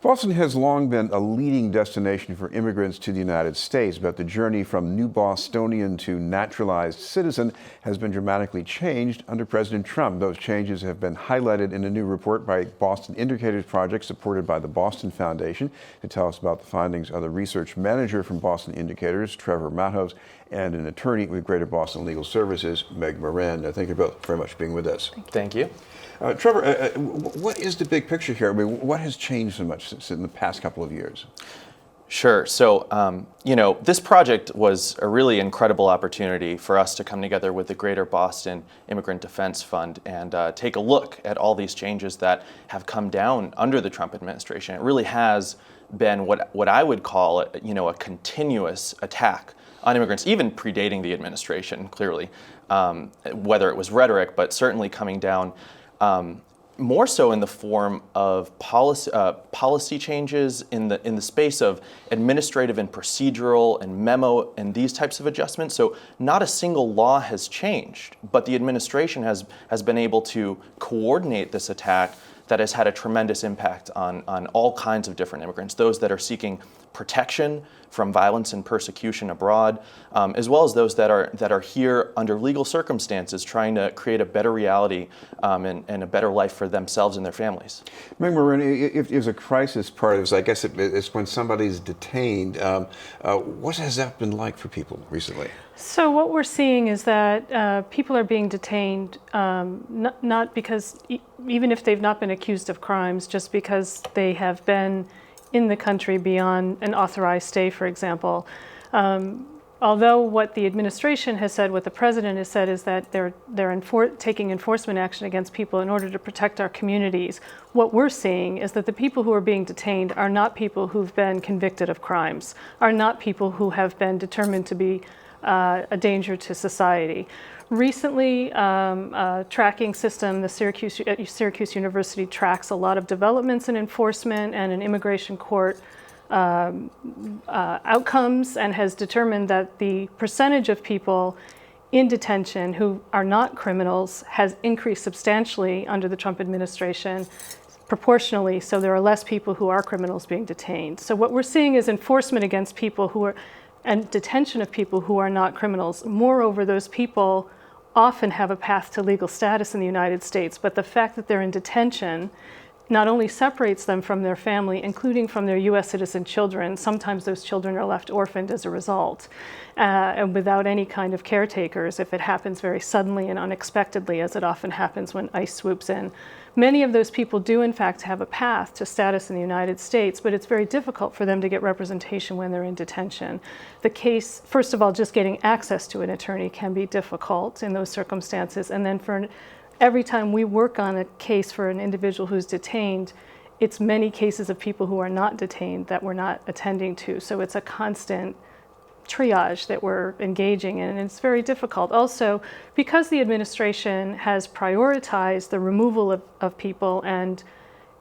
Boston has long been a leading destination for immigrants to the United States, but the journey from new Bostonian to naturalized citizen has been dramatically changed under President Trump. Those changes have been highlighted in a new report by Boston Indicators Project, supported by the Boston Foundation. To tell us about the findings are the research manager from Boston Indicators, Trevor, Mattos, and an attorney with Greater Boston Legal Services, Moran. Thank you both very much for being with us. Thank you. Trevor, what is the big picture here? I mean, what has changed so much since in the past couple of years? Sure. So, this project was a really incredible opportunity for us to come together with the Greater Boston Immigrant Defense Fund and take a look at all these changes that have come down under the Trump administration. It really has been what I would call, a continuous attack on immigrants, even predating the administration, clearly, whether it was rhetoric, but certainly coming down more so in the form of policy changes in the space of administrative and procedural and memo and these types of adjustments. So not a single law has changed, but the administration has been able to coordinate this attack that has had a tremendous impact on all kinds of different immigrants, those that are seeking protection from violence and persecution abroad, as well as those that are here under legal circumstances, trying to create a better reality and a better life for themselves and their families. Moran, if there's a crisis part of this, I guess it's when somebody's detained. What has that been like for people recently? So what we're seeing is that people are being detained not because, even if they've not been accused of crimes, just because they have been in the country beyond an authorized stay, for example. Although what the administration has said, what the president has said, is that they're taking enforcement action against people in order to protect our communities, what we're seeing is that the people who are being detained are not people who've been convicted of crimes, are not people who have been determined to be a danger to society. Recently, a tracking system, the Syracuse University tracks a lot of developments in enforcement and in immigration court outcomes, and has determined that the percentage of people in detention who are not criminals has increased substantially under the Trump administration, proportionally. So there are less people who are criminals being detained. So what we're seeing is enforcement against people who are, and detention of people who are not criminals. Moreover, those people often have a path to legal status in the United States, but the fact that they're in detention not only separates them from their family, including from their U.S. citizen children. Sometimes those children are left orphaned as a result, and without any kind of caretakers if it happens very suddenly and unexpectedly, as it often happens when ICE swoops in. Many of those people do, in fact, have a path to status in the United States, but it's very difficult for them to get representation when they're in detention. The case, first of all, just getting access to an attorney can be difficult in those circumstances, and then every time we work on a case for an individual who's detained, it's many cases of people who are not detained that we're not attending to. So it's a constant triage that we're engaging in, and it's very difficult. Also, because the administration has prioritized the removal of people and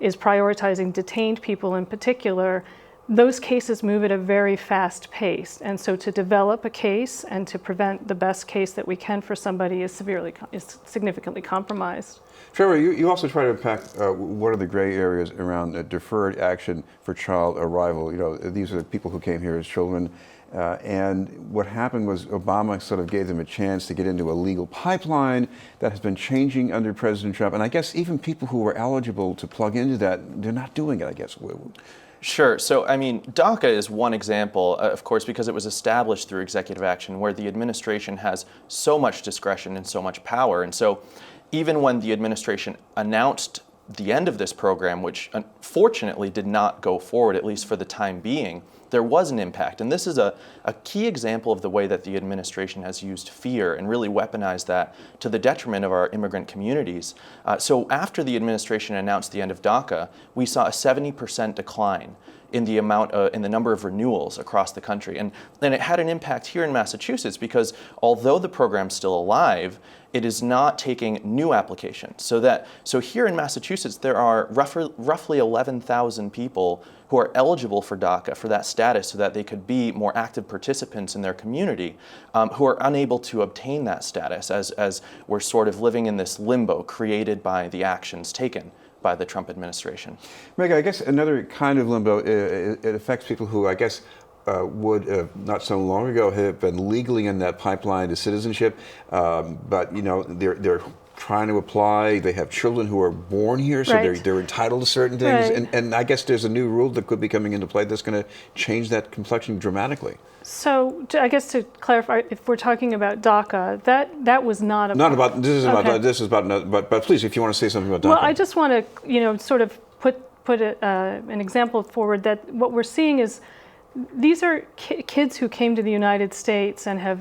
is prioritizing detained people in particular, those cases move at a very fast pace. And so to develop a case and to prevent the best case that we can for somebody is significantly compromised. Trevor, you also try to unpack what are the gray areas around deferred action for child arrival. These are the people who came here as children. And what happened was Obama sort of gave them a chance to get into a legal pipeline that has been changing under President Trump. And I guess even people who were eligible to plug into that, they're not doing it, I guess. Sure. So, DACA is one example, of course, because it was established through executive action where the administration has so much discretion and so much power. And so even when the administration announced the end of this program, which unfortunately did not go forward, at least for the time being, there was an impact. And this is a key example of the way that the administration has used fear and really weaponized that to the detriment of our immigrant communities. So after the administration announced the end of DACA, we saw a 70% decline in the number of renewals across the country. And it had an impact here in Massachusetts because although the program's still alive, it is not taking new applications. So here in Massachusetts, there are roughly 11,000 people who are eligible for DACA, for that status, so that they could be more active participants in their community, who are unable to obtain that status as we're sort of living in this limbo created by the actions taken by by the Trump administration. Meg, I guess another kind of limbo, it affects people who I guess would not so long ago have been legally in that pipeline to citizenship, but they're trying to apply. They have children who are born here, so Right. they're entitled to certain things. Right. And I guess there's a new rule that could be coming into play that's going to change that complexion dramatically. So I guess to clarify, if we're talking about DACA, that was not Not about this is about Okay. this is about but please, if you want to say something about DACA. Well, I just want to sort of put an example forward that what we're seeing is these are kids who came to the United States and have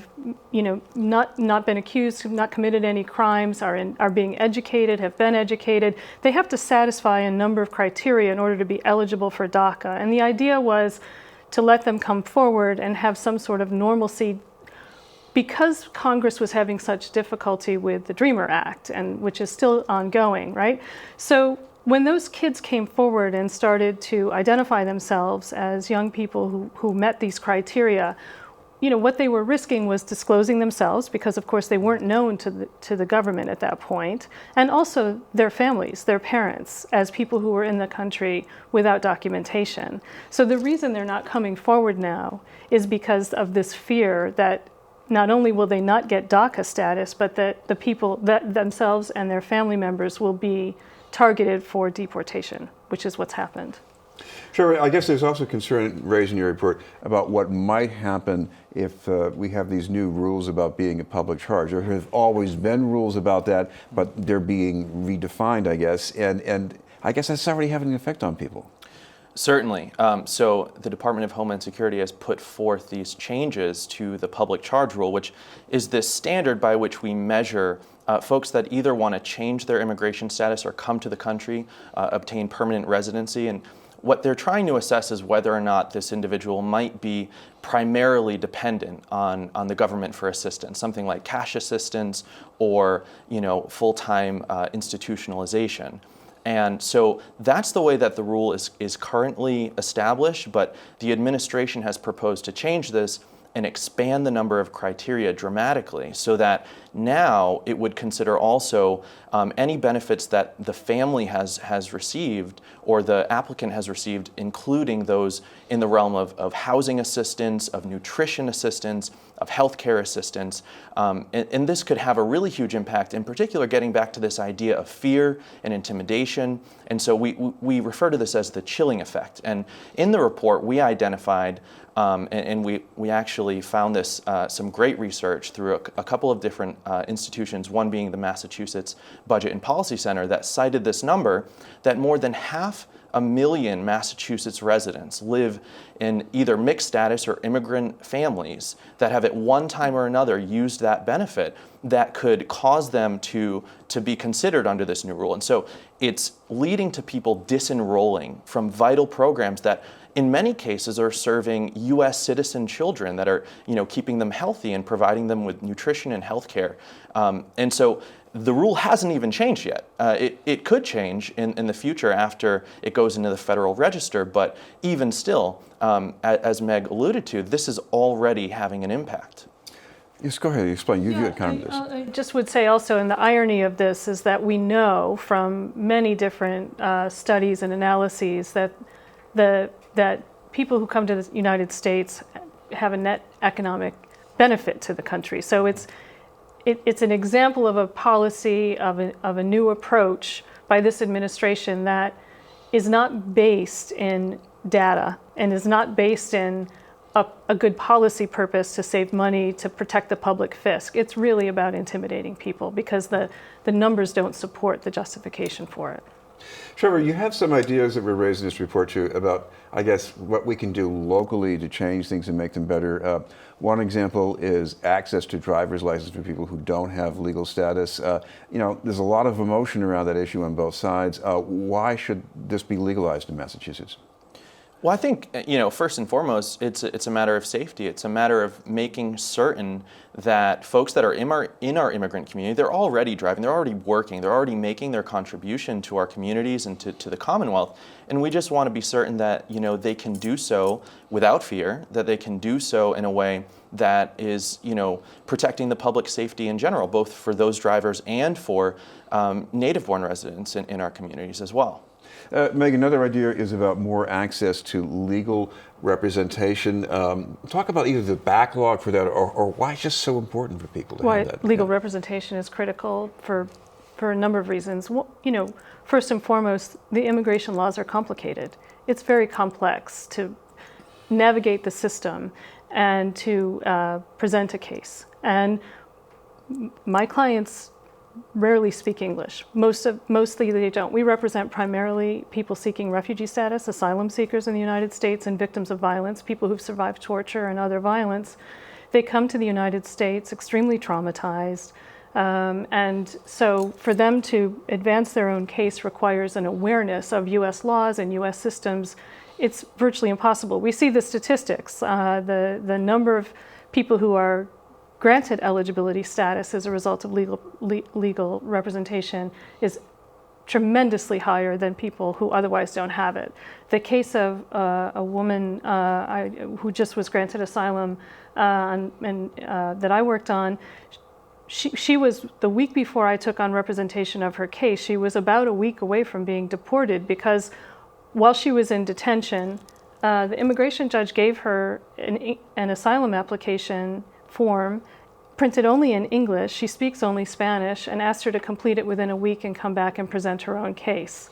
not been accused, have not committed any crimes, are being educated, have been educated. They have to satisfy a number of criteria in order to be eligible for DACA. And the idea was to let them come forward and have some sort of normalcy, because Congress was having such difficulty with the Dreamer Act, and which is still ongoing, right? So when those kids came forward and started to identify themselves as young people who met these criteria, what they were risking was disclosing themselves, because of course they weren't known to the government at that point, and also their families, their parents, as people who were in the country without documentation. So the reason they're not coming forward now is because of this fear that not only will they not get DACA status, but that the people that themselves and their family members will be targeted for deportation, which is what's happened. Sure. I guess there's also concern raised in your report about what might happen if we have these new rules about being a public charge. There have always been rules about that, but they're being redefined, I guess, and I guess that's already having an effect on people. Certainly. So the Department of Homeland Security has put forth these changes to the public charge rule, which is this standard by which we measure folks that either want to change their immigration status or come to the country, obtain permanent residency. And what they're trying to assess is whether or not this individual might be primarily dependent on the government for assistance, something like cash assistance or full-time institutionalization. And so that's the way that the rule is currently established, but the administration has proposed to change this and expand the number of criteria dramatically, so that now it would consider also any benefits that the family has received or the applicant has received, including those in the realm of housing assistance, of nutrition assistance, of healthcare assistance. And this could have a really huge impact, in particular getting back to this idea of fear and intimidation. And so we refer to this as the chilling effect. And in the report, we identified and we actually found this some great research through a couple of different institutions, one being the Massachusetts Budget and Policy Center, that cited this number, that more than 500,000 Massachusetts residents live in either mixed status or immigrant families that have at one time or another used that benefit that could cause them to be considered under this new rule. And so it's leading to people disenrolling from vital programs that in many cases are serving U.S. citizen children that are, keeping them healthy and providing them with nutrition and health care. And so the rule hasn't even changed yet. It could change in the future after it goes into the Federal Register, but even still, as Meg alluded to, this is already having an impact. Yes, go ahead, explain. You had kind of this. I just would say also, and the irony of this is that we know from many different studies and analyses that that people who come to the United States have a net economic benefit to the country. So it's an example of a policy, of a new approach by this administration that is not based in data and is not based in a good policy purpose to save money, to protect the public fisc. It's really about intimidating people because the numbers don't support the justification for it. Trevor, you have some ideas that were raised in this report too about, I guess, what we can do locally to change things and make them better. One example is access to driver's license for people who don't have legal status. There's a lot of emotion around that issue on both sides. Why should this be legalized in Massachusetts? Well, I think, first and foremost, it's a matter of safety. It's a matter of making certain that folks that are in our immigrant community, they're already driving, they're already working, they're already making their contribution to our communities and to the Commonwealth. And we just want to be certain that, they can do so without fear, that they can do so in a way that is, protecting the public safety in general, both for those drivers and for native-born residents in our communities as well. Meg, another idea is about more access to legal representation. Talk about either the backlog for that or why it's just so important for people to have that. Legal representation is critical for a number of reasons. First and foremost, the immigration laws are complicated. It's very complex to navigate the system and to present a case. And my clients rarely speak English. Mostly they don't. We represent primarily people seeking refugee status, asylum seekers in the United States, and victims of violence, people who've survived torture and other violence. They come to the United States extremely traumatized. And so for them to advance their own case requires an awareness of U.S. laws and U.S. systems. It's virtually impossible. We see the statistics. The number of people who are granted eligibility status as a result of legal representation is tremendously higher than people who otherwise don't have it. The case of a woman who just was granted asylum that I worked on, she was, the week before I took on representation of her case, she was about a week away from being deported because while she was in detention, the immigration judge gave her an asylum application form, printed only in English. She speaks only Spanish, and asked her to complete it within a week and come back and present her own case.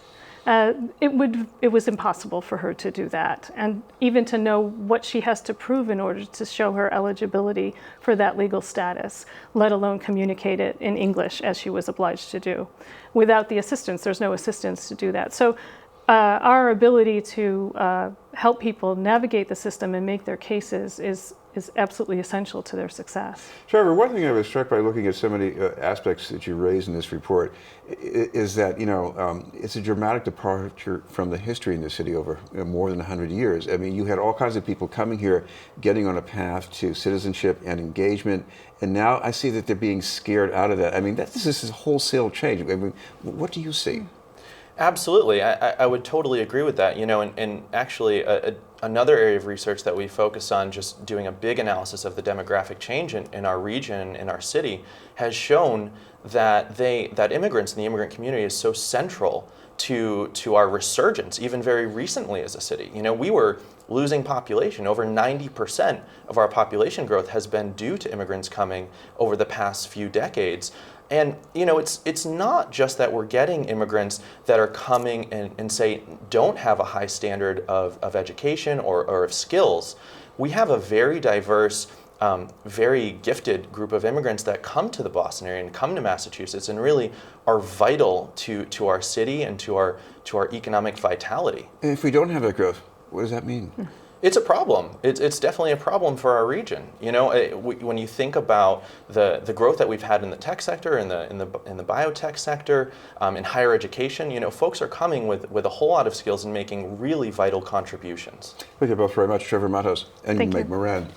It was impossible for her to do that, and even to know what she has to prove in order to show her eligibility for that legal status, let alone communicate it in English as she was obliged to do. Without the assistance, there's no assistance to do that. So our ability to help people navigate the system and make their cases is absolutely essential to their success. Trevor, one thing I was struck by looking at so many aspects that you raised in this report is that, it's a dramatic departure from the history in the city over more than 100 years. I mean, you had all kinds of people coming here, getting on a path to citizenship and engagement, and now I see that they're being scared out of that. I mean, this is a wholesale change. I mean, what do you see? Absolutely, I would totally agree with that. And actually, another area of research that we focus on, just doing a big analysis of the demographic change in our region, in our city, has shown that immigrants in the immigrant community is so central to our resurgence, even very recently as a city. We were losing population. Over 90% of our population growth has been due to immigrants coming over the past few decades. And it's not just that we're getting immigrants that are coming and say don't have a high standard of education or of skills. We have a very diverse, very gifted group of immigrants that come to the Boston area and come to Massachusetts and really are vital to our city and to our economic vitality. And if we don't have that growth, what does that mean? It's a problem. It's definitely a problem for our region. When you think about the growth that we've had in the tech sector, in the biotech sector, in higher education, folks are coming with a whole lot of skills and making really vital contributions. Thank you both very much, Trevor Mattos and Thank Meg you. Moran.